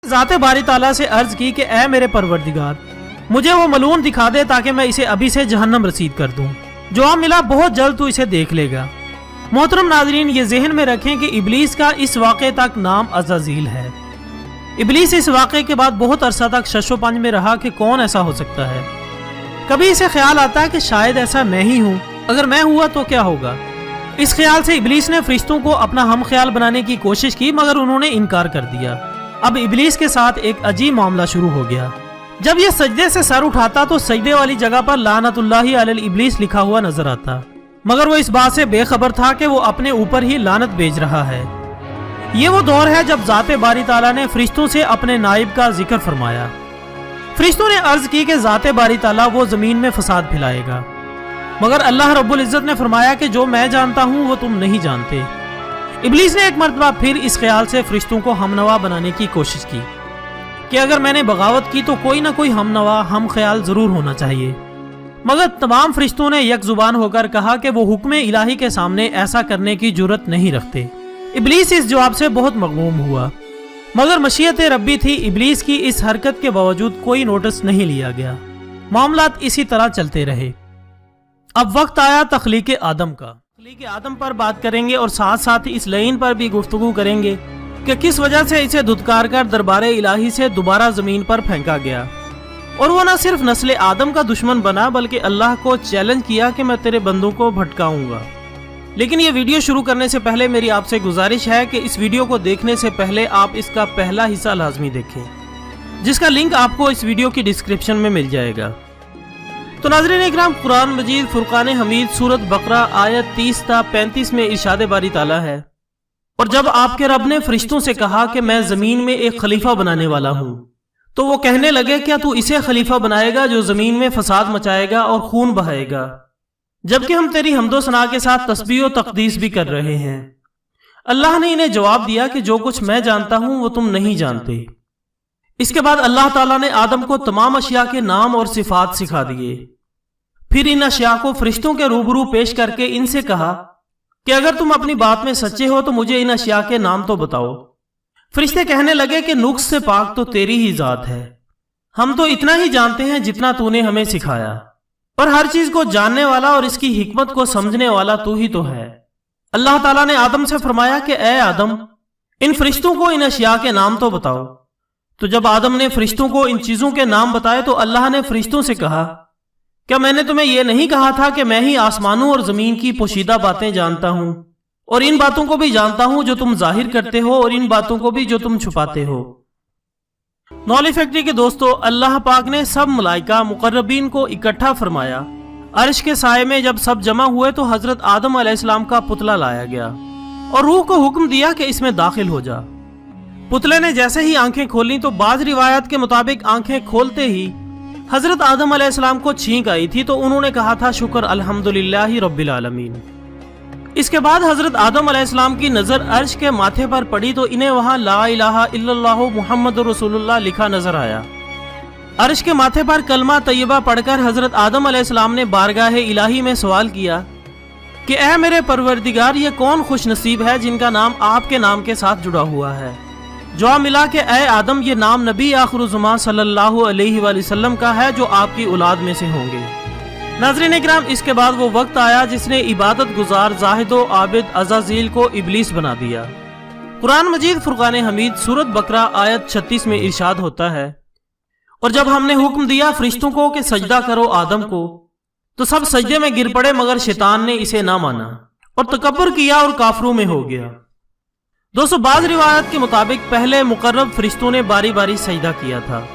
ذات बारी ताला से अर्ज की कि ऐ मेरे परवरदिगार, मुझे वो मलून दिखा दे ताकि मैं इसे अभी से जहन्नम रसीद कर दूं। जवाब मिला, बहुत जल्द तू इसे देख लेगा। मोहतरम नाजरीन, ये जहन में रखें कि इबलीस का इस वाक़े तक नाम अज़ाज़ील है। इबलीस इस वाक़े के बाद बहुत अरसा तक शशो पंज में रहा कि कौन ऐसा हो सकता है। कभी इसे ख्याल आता है कि शायद ऐसा मैं ही हूँ, अगर मैं हुआ तो क्या होगा। इस ख्याल से इबलीस ने फरिश्तों को अपना हम ख्याल बनाने की कोशिश की, मगर उन्होंने इनकार कर दिया। अब इबलीस के साथ एक अजीब मामला शुरू हो गया। जब यह सजदे से सर उठाता तो सजदे वाली जगह पर लानतुल्लाहि अलल इबलीस लिखा हुआ नजर आता, मगर वो इस बात से बेखबर था कि वो अपने ऊपर ही लानत भेज रहा है। ये वो दौर है जब ज़ाते बारी ताला ने फरिश्तों से अपने नाइब का जिक्र फरमाया। फरिश्तों ने अर्ज की कि ज़ाते बारी ताला वो जमीन में फसाद फैलाएगा, मगर अल्लाह रब्बुल इज्जत ने फरमाया कि जो मैं जानता हूँ वो तुम नहीं जानते। इबलीस ने एक मरतबा फिर इस ख्याल से फरिश्तों को हमनवा बनाने की कोशिश की कि अगर मैंने बगावत की तो कोई ना कोई हमनवा हम ख्याल जरूर होना चाहिए, मगर तमाम फरिश्तों ने एक जुबान होकर कहा कि वो हुक्म इलाही के सामने ऐसा करने की जुर्रत नहीं रखते। इबलीस इस जवाब से बहुत मगमूम हुआ, मगर मशीयत रब्बी थी। इबलीस की इस हरकत के बावजूद कोई नोटिस नहीं लिया गया। मामलात इसी तरह चलते रहे। अब वक्त आया तख्लीक आदम का। तख्लीक आदम पर बात करेंगे और साथ साथ इस लईन पर भी गुफ्तगू करेंगे कि किस वजह से इसे धुतकार कर दरबारे इलाही से दोबारा जमीन पर फेंका गया, और वो न सिर्फ नस्ल आदम का दुश्मन बना बल्कि अल्लाह को चैलेंज किया कि मैं तेरे बंदों को भटकाऊंगा। लेकिन ये वीडियो शुरू करने से पहले मेरी आपसे गुजारिश है कि इस वीडियो को देखने से पहले आप इसका पहला हिस्सा लाजमी देखें, जिसका लिंक आपको इस वीडियो की डिस्क्रिप्शन में मिल जाएगा। तो नाज़रीन इकराम, कुरान मजीद फुरकान हमीद सूरत बकरा आयत 30 ता 35 में इरशाद बारी ताला है, और जब आपके रब ने फरिश्तों से कहा कि मैं जमीन में एक खलीफा बनाने वाला हूँ, तो वो कहने लगे, क्या तू इसे खलीफा बनाएगा जो जमीन में फसाद मचाएगा और खून बहाएगा, जबकि हम तेरी हम्दो सना के साथ तस्बीह और तकदीस भी कर रहे हैं। अल्लाह ने इन्हें जवाब दिया कि जो कुछ मैं जानता हूँ वो तुम नहीं जानते। इसके बाद अल्लाह ताला ने आदम को तमाम अशिया के नाम और सिफात सिखा दिए। फिर इन अशिया को फरिश्तों के रूबरू पेश करके इनसे कहा कि अगर तुम अपनी बात में सच्चे हो तो मुझे इन अशिया के नाम तो बताओ। फरिश्ते कहने लगे कि नुक्स से पाक तो तेरी ही जात है, हम तो इतना ही जानते हैं जितना तूने हमें सिखाया, और हर चीज को जानने वाला और इसकी हिकमत को समझने वाला तू ही तो है। अल्लाह ताला ने आदम से फरमाया कि ए आदम, इन फरिश्तों को इन अशिया के नाम तो बताओ। तो जब आदम ने फरिश्तों को इन चीजों के नाम बताए तो अल्लाह ने फरिश्तों से कहा, क्या मैंने तुम्हें यह नहीं कहा था कि मैं ही आसमानों और जमीन की पोशीदा बातें जानता हूं, और इन बातों को भी जानता हूं जो तुम जाहिर करते हो और इन बातों को भी जो तुम छुपाते हो। नॉलेज फैक्ट्री के दोस्तों, अल्लाह पाक ने सब मलाइका मुकर्रबीन को इकट्ठा फरमाया। अर्श के साए में जब सब जमा हुए तो हजरत आदम अलैहिस्सलाम का पुतला लाया गया और रूह को हुक्म दिया कि इसमें दाखिल हो जा। पुतले ने जैसे ही आंखें खोली तो बाज रिवायत के मुताबिक आंखें खोलते ही हजरत आदम अलैहिस्सलाम को छींक आई थी, तो उन्होंने कहा था शुक्र अल्हम्दुलिल्लाहि रब्बिल आलमीन। इसके बाद हजरत आदम अलैहिस्सलाम की नजर अर्श के माथे पर पड़ी तो इन्हें वहां ला इलाहा इल्लल्लाहु मुहम्मदुर रसूलुल्लाह लिखा नजर आया। अर्श के माथे पर कलमा तैयबा पढ़कर हजरत आदम अलैहिस्सलाम ने बारगाह इलाही में सवाल किया कि ऐ मेरे परवरदिगार, ये कौन खुश नसीब है जिनका नाम आपके नाम के साथ जुड़ा हुआ है। जवाब मिला कि ऐ आदम, ये नाम नबी आखिरुज़्ज़मान सल्लल्लाहु अलैहि वसल्लम का है जो आपकी औलाद में से होंगे। नाज़रीन इकराम, इसके बाद वो वक्त आया जिसने इबादत गुजार जाहिदो आबिद अज़ाज़ील को इबलीस बना दिया। कुरान मजीद फुरकान हमीद सूरत बकरा आयत 36 में इरशाद होता है, और जब हमने हुक्म दिया फरिश्तों को कि सजदा करो आदम को, तो सब सजदे में गिर पड़े, मगर शैतान ने इसे ना माना और तकब्बुर किया और काफरों में हो गया। दोस्तों, बाज रिवायत के मुताबिक पहले मुकर्रब फरिश्तों ने बारी बारी सजदा किया था।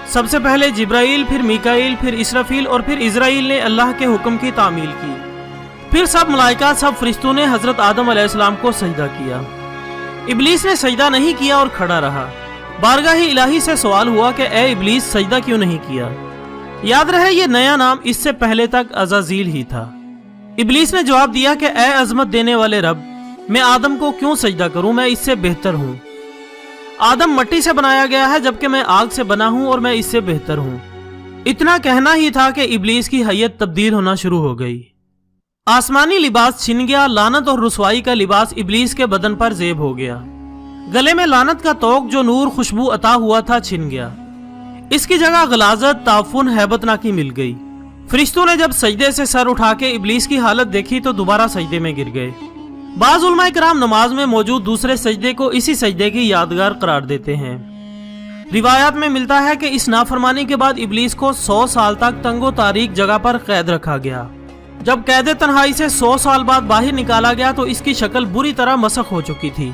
सबसे पहले जिब्राइल, फिर मीकाईल, फिर इसराफील और फिर इजराइल ने अल्लाह के हुक्म की तामील की। फिर सब मलाइका, सब फरिश्तों ने हजरत आदम अलैहिस्सलाम को सजदा किया। इबलीस ने सजदा नहीं किया और खड़ा रहा। बारगाह इलाही से सवाल हुआ कि ए इबलीस, सजदा क्यों नहीं किया। याद रहे ये नया नाम इससे पहले तक अज़ाज़ील ही था। इबलीस ने जवाब दिया कि ए अजमत देने वाले रब, मैं आदम को क्यों सजदा करूं, मैं इससे बेहतर हूं। आदम मिट्टी से बनाया गया है जबकि मैं आग से बना हूं और मैं इससे बेहतर हूं। इतना कहना ही था कि इबलीस की हैयत तब्दील होना शुरू हो गई। आसमानी लिबास छिन गया, लानत और रुसवाई का लिबास इबलीस के बदन पर जेब हो गया। गले में लानत का तोक जो नूर खुशबू अता हुआ था छिन गया। इसकी जगह गलाजत, ताफुन, हैबतनाकी मिल गई। फरिश्तों ने जब सजदे से सर उठा के इब्लीस की हालत देखी तो दोबारा सजदे में गिर गए। बाज़ उलमाए किराम नमाज में मौजूद दूसरे सजदे को इसी सजदे की यादगार करार देते हैं। रिवायात में मिलता है कि इस नाफरमानी के बाद इब्लीस को 100 साल तक तंगो तारीक जगह पर कैद रखा गया। जब कैद तन्हाई से 100 साल बाद बाहर निकाला गया तो इसकी शक्ल बुरी तरह मसख हो चुकी थी।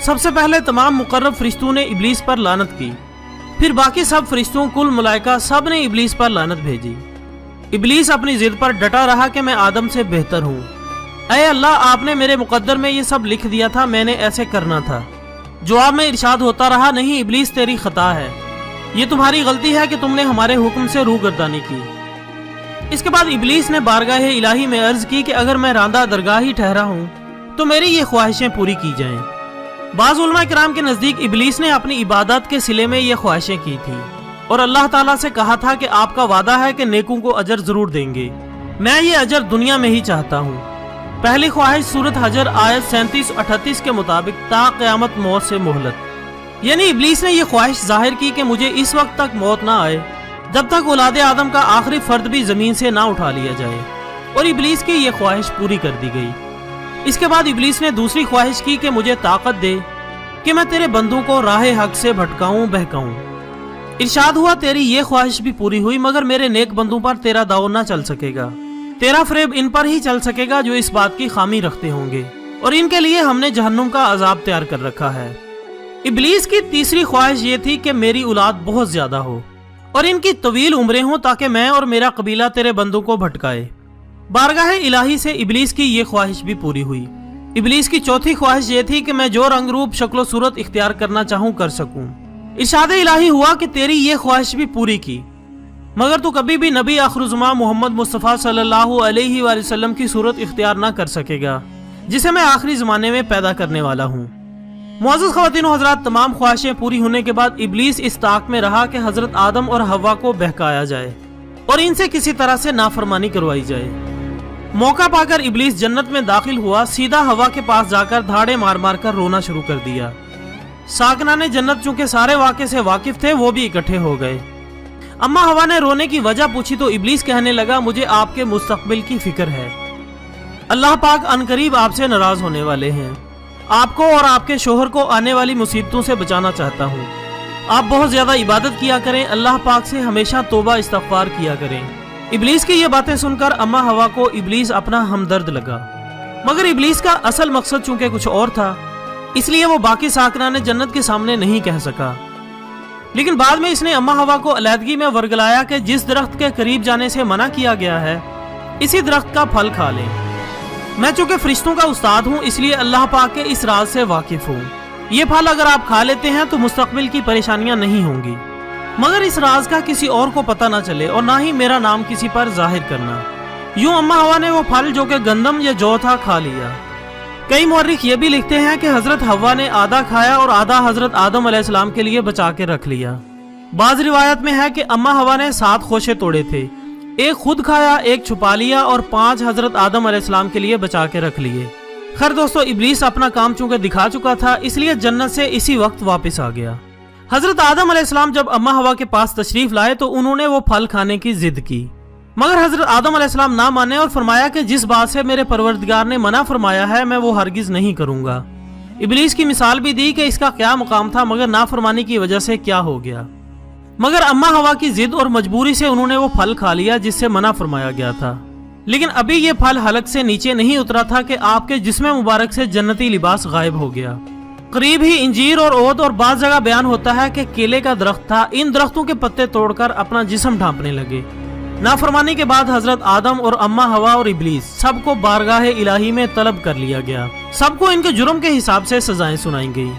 सबसे पहले तमाम मुकर्रब फरिश्तों ने इब्लीस पर लानत की, फिर बाकी सब फरिश्तों, कुल मलाइका सब ने इब्लीस पर लानत भेजी। इब्लीस अपनी जिद पर डटा रहा कि मैं आदम से बेहतर हूँ। ऐ अल्लाह, आपने मेरे मुकद्दर में ये सब लिख दिया था, मैंने ऐसे करना था। जवाब में इरशाद होता रहा, नहीं इब्लीस, तेरी खता है, ये तुम्हारी गलती है कि तुमने हमारे हुक्म से रूगर्दानी की। इसके बाद इब्लीस ने बारगाह इलाही में अर्ज की कि अगर मैं रांदा दरगाह ही ठहरा हूँ तो मेरी ये ख्वाहिशें पूरी की जाएं। बाज़ उलमा किराम के नज़दीक इब्लीस ने अपनी इबादत के सिले में ये ख्वाहिशें की थी और अल्लाह ताला से कहा था कि आपका वादा है कि नेकों को अजर जरूर देंगे, मैं ये अजर दुनिया में ही चाहता हूँ। पहली ख्वाहिश सूरत हजर आयत 37-38 के मुताबिक ता क़यामत मौत से मोहलत, यानी इब्लीस ने यह ख्वाहिश जाहिर की कि मुझे इस वक्त तक मौत ना आए जब तक औलाद आदम का आखिरी फर्द भी जमीन से ना उठा लिया जाए, और इब्लीस की यह ख्वाहिश पूरी कर दी गई। इसके बाद इब्लीस ने दूसरी ख्वाहिश की कि मुझे ताकत दे कि मैं तेरे बंदों को राह हक से भटकाऊं, बहकाऊं। इरशाद हुआ, तेरी ये ख्वाहिश भी पूरी हुई, मगर मेरे नेक बंदों पर तेरा दाव ना चल सकेगा, तेरा फरेब इन पर ही चल सकेगा जो इस बात की खामी रखते होंगे, और इनके लिए हमने जहन्नुम का अजाब तैयार कर रखा है। इब्लीस की तीसरी ख्वाहिश ये थी कि मेरी औलाद बहुत ज्यादा हो और इनकी तवील उम्रें हों ताकि मैं और मेरा कबीला तेरे बंदों को भटकाए। बारगाह इलाही से इब्लीस की ये ख्वाहिश भी पूरी हुई। इब्लीस की चौथी ख्वाहिश ये थी कि मैं जो रंग रूप शक्ल सूरत इख्तियार करना चाहूँ कर सकूँ। इरशाद इलाही हुआ कि तेरी ये ख्वाहिश भी पूरी की, मगर तू कभी भी नबी आखिरुज़्ज़मान मोहम्मद मुस्तफ़ा सल्लल्लाहु अलैहि वसल्लम की सूरत इख्तियार ना कर सकेगा, जिसे मैं आखिरी ज़माने में पैदा करने वाला हूँ। मुअज़्ज़ज़ ख़वातीन व हज़रात, तमाम ख्वाहिशें पूरी होने के बाद इब्लीस इस ताक में रहा कि हज़रत आदम और हव्वा को बहकाया जाए और इनसे किसी तरह से नाफरमानी करवाई जाए। मौका पाकर इब्लीस जन्नत में दाखिल हुआ, सीधा हवा के पास जाकर धाड़े मार मार कर रोना शुरू कर दिया। साकना ने जन्नत चूंकि सारे वाक़े से वाकिफ थे, वो भी इकट्ठे हो गए। अम्मा हवा ने रोने की वजह पूछी तो इब्लीस कहने लगा, मुझे आपके मुस्तकबिल की फिक्र है। अल्लाह पाक अनकरीब आपसे नाराज होने वाले हैं, आपको और आपके शोहर को आने वाली मुसीबतों से बचाना चाहता हूँ। आप बहुत ज्यादा इबादत किया करें, अल्लाह पाक से हमेशा तौबा इस्तग़फ़ार किया करें। इब्लीस की ये बातें सुनकर अम्मा हवा को इब्लीस अपना हमदर्द लगा, मगर इब्लीस का असल मकसद चूंकि कुछ और था, इसलिए वो बाकी साकना ने जन्नत के सामने नहीं कह सका। लेकिन बाद में इसने अम्मा हवा को अलहदगी में वर्गलाया कि जिस दरख्त के करीब जाने से मना किया गया है, इसी दरख्त का फल खा लें। मैं चूंकि फरिश्तों का उस्ताद हूँ, इसलिए अल्लाह पाक के इस राज से वाकिफ हूँ। ये फल अगर आप खा लेते हैं तो मुस्तकबिल की परेशानियां नहीं होंगी, मगर इस राज का किसी और को पता ना चले और ना ही मेरा नाम किसी पर जाहिर करना। यूं अम्मा हवा ने वो फल जो कि गंदम या जौ था खा लिया। कई मुअर्रिख ये भी लिखते हैं कि हजरत हव्वा ने आधा खाया और आधा हजरत आदम अलैहिस्सलाम के लिए बचा के रख लिया। बाज रिवायत में है कि अम्मा हवा ने 7 खोशे तोड़े थे, एक खुद खाया, एक छुपा लिया और 5 हजरत आदम अलैहिस्सलाम के लिए बचा के रख लिए। खैर दोस्तों, इब्लीस अपना काम चूंकि दिखा चुका था, इसलिए जन्नत से इसी वक्त वापस आ गया। हजरत आदम अलैहिस्सलाम जब अम्मा हवा के पास तशरीफ लाए तो उन्होंने वो फल खाने की जिद की, मगर हजरत आदम अलैहिस्सलाम ना माने और फरमाया कि जिस बात से मेरे परवरदिगार ने मना फरमाया है मैं वो हरगिज नहीं करूंगा। इब्लीस की मिसाल भी दी कि इसका क्या मुकाम था, मगर नाफरमानी की वजह से क्या हो गया। मगर अम्मा हवा की जिद और मजबूरी से उन्होंने वो फल खा लिया जिससे मना फरमाया गया था। लेकिन अभी ये फल हलक से नीचे नहीं उतरा था कि आपके जिस्म मुबारक से जन्नती लिबास गायब हो गया। करीब ही इंजीर और ओद और बाज़ जगह बयान होता है कि केले का दरख्त था, इन दरख्तों के पत्ते तोड़कर अपना जिस्म ढांपने लगे। नाफरमानी के बाद हजरत आदम और अम्मा हवा और इब्लीस सबको बारगाह इलाही में तलब कर लिया गया। सबको इनके जुर्म के हिसाब से सजाएं सुनाई गई।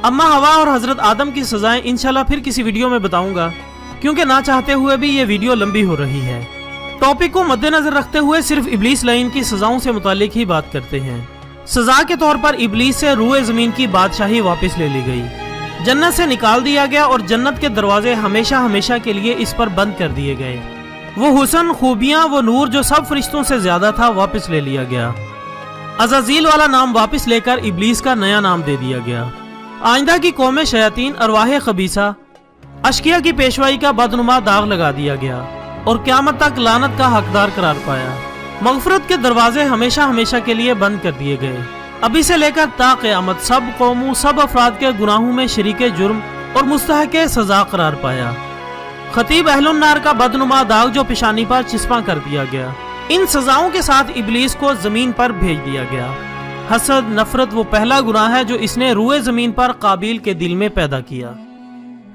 अम्मा हवा और हजरत आदम की सजाएं इंशाल्लाह फिर किसी वीडियो में बताऊंगा, क्योंकि ना चाहते हुए भी ये वीडियो लंबी हो रही है। टॉपिक को मद्देनजर रखते हुए सिर्फ इब्लीस लाइन की सजाओं से मुतालिक ही बात करते हैं। सजा के तौर पर इब्लीस से रूए जमीन की बादशाही वापस ले ली गई, जन्नत से निकाल दिया गया और जन्नत के दरवाजे हमेशा हमेशा के लिए इस पर बंद कर दिए गए। वो हुस्न, खूबियां, वो नूर जो सब फरिश्तों से ज्यादा था वापस ले लिया गया। अज़ाज़ील वाला नाम वापस लेकर इब्लीस का नया नाम दे दिया गया। आइंदा की कौम शयातीन अरवाह खबीसा अशकिया की पेशवाई का बदनुमा दाग लगा दिया गया और क़यामत तक लानत का हकदार करार पाया। मग़फ़िरत के दरवाजे हमेशा हमेशा के लिए बंद कर दिए गए। अभी से लेकर ता क़यामत सब कौमों सब अफराद के गुनाहों में शरीके जुर्म और मुस्तहक़ सज़ा करार पाया। खतीब अहलुन्नार का बदनुमा दाग जो पेशानी पर चिस्पा कर दिया गया। इन सजाओं के साथ इब्लीस को जमीन पर भेज दिया गया। हसद नफरत वो पहला गुनाह है जो इसने रूए जमीन पर काबिल के दिल में पैदा किया।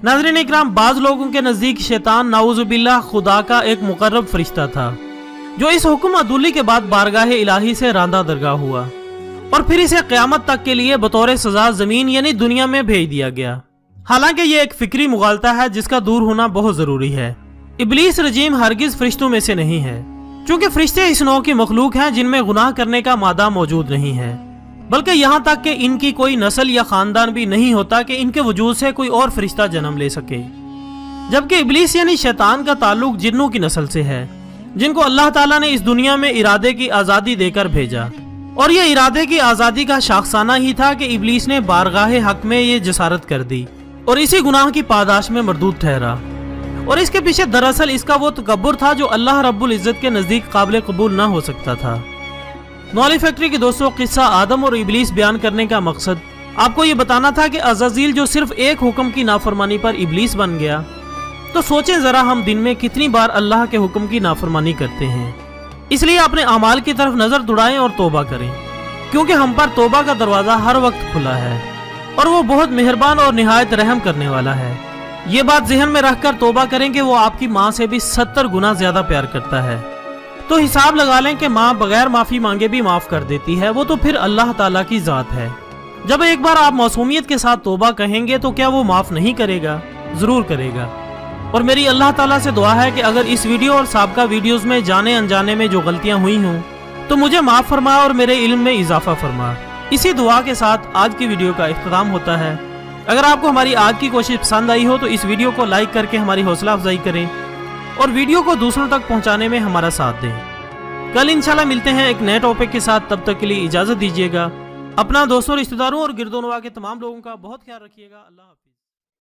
नाज़रीन इकराम, बाज लोगों के नज़दीक शैतान नाउज़ुबिल्लाह खुदा का एक मुकर्रब फरिश्ता था जो इस हुक्म अदुल्ली के बाद बारगाह इलाही से रांदा दरगाह हुआ और फिर इसे क़यामत तक के लिए बतौर सजा जमीन यानी दुनिया में भेज दिया गया। हालांकि ये एक फिक्री मुगालता है जिसका दूर होना बहुत जरूरी है। इब्लीस रजीम हरगिज फरिश्तों में से नहीं है, क्योंकि फरिश्ते इस नौ की मखलूक हैं जिनमें गुनाह करने का मादा मौजूद नहीं है, बल्कि यहाँ तक कि इनकी कोई नस्ल या खानदान भी नहीं होता कि इनके वजूद से कोई और फरिश्ता जन्म ले सके। जबकि इब्लीस यानी शैतान का ताल्लुक जिन्नों की नस्ल से है, जिनको अल्लाह ताला ने इस दुनिया में इरादे की आज़ादी देकर भेजा, और ये इरादे की आज़ादी का शाखसाना ही था कि इब्लीस ने बारगाह हक में ये जसारत कर दी और इसी गुनाह की पादाश में मरदूद ठहरा। और इसके पीछे दरअसल इसका वो तकब्बुर था जो अल्लाह रब्बुल इज़्ज़त के नज़दीक काबिल कबूल ना हो सकता था। नौली फैक्ट्री के दोस्तों, किस्सा आदम और इब्लीस बयान करने का मकसद आपको ये बताना था कि अज़ाज़ील जो सिर्फ एक हुक्म की नाफरमानी पर इब्लीस बन गया, तो सोचें जरा हम दिन में कितनी बार अल्लाह के हुक्म की नाफरमानी करते हैं। इसलिए अपने अमाल की तरफ नजर दुड़ाएं और तौबा करें, क्योंकि हम पर तौबा का दरवाजा हर वक्त खुला है और वो बहुत मेहरबान और निहायत रहम करने वाला है। ये बात ज़हन में रखकर तौबा करें कि वो आपकी माँ से भी 70 गुना ज्यादा प्यार करता है। तो हिसाब लगा लें कि माँ बगैर माफी मांगे भी माफ कर देती है, वो तो फिर अल्लाह ताला की जात है। जब एक बार आप मासूमियत के साथ तौबा कहेंगे तो क्या वो माफ नहीं करेगा? जरूर करेगा। और मेरी अल्लाह ताला से दुआ है कि अगर इस वीडियो और साबका वीडियोस में जाने अनजाने में जो गलतियां हुई हों तो मुझे माफ फरमा और मेरे इल्म में इजाफा फरमा। इसी दुआ के साथ आज की वीडियो का इख्तिताम होता है। अगर आपको हमारी आज की कोशिश पसंद आई हो तो इस वीडियो को लाइक करके हमारी हौसला अफजाई करें और वीडियो को दूसरों तक पहुंचाने में हमारा साथ दें। कल इंशाल्लाह मिलते हैं एक नए टॉपिक के साथ, तब तक के लिए इजाजत दीजिएगा। अपना दोस्तों, रिश्तेदारों और गिरदोनवा के तमाम लोगों का बहुत ख्याल रखिएगा। अल्लाह हाफिज।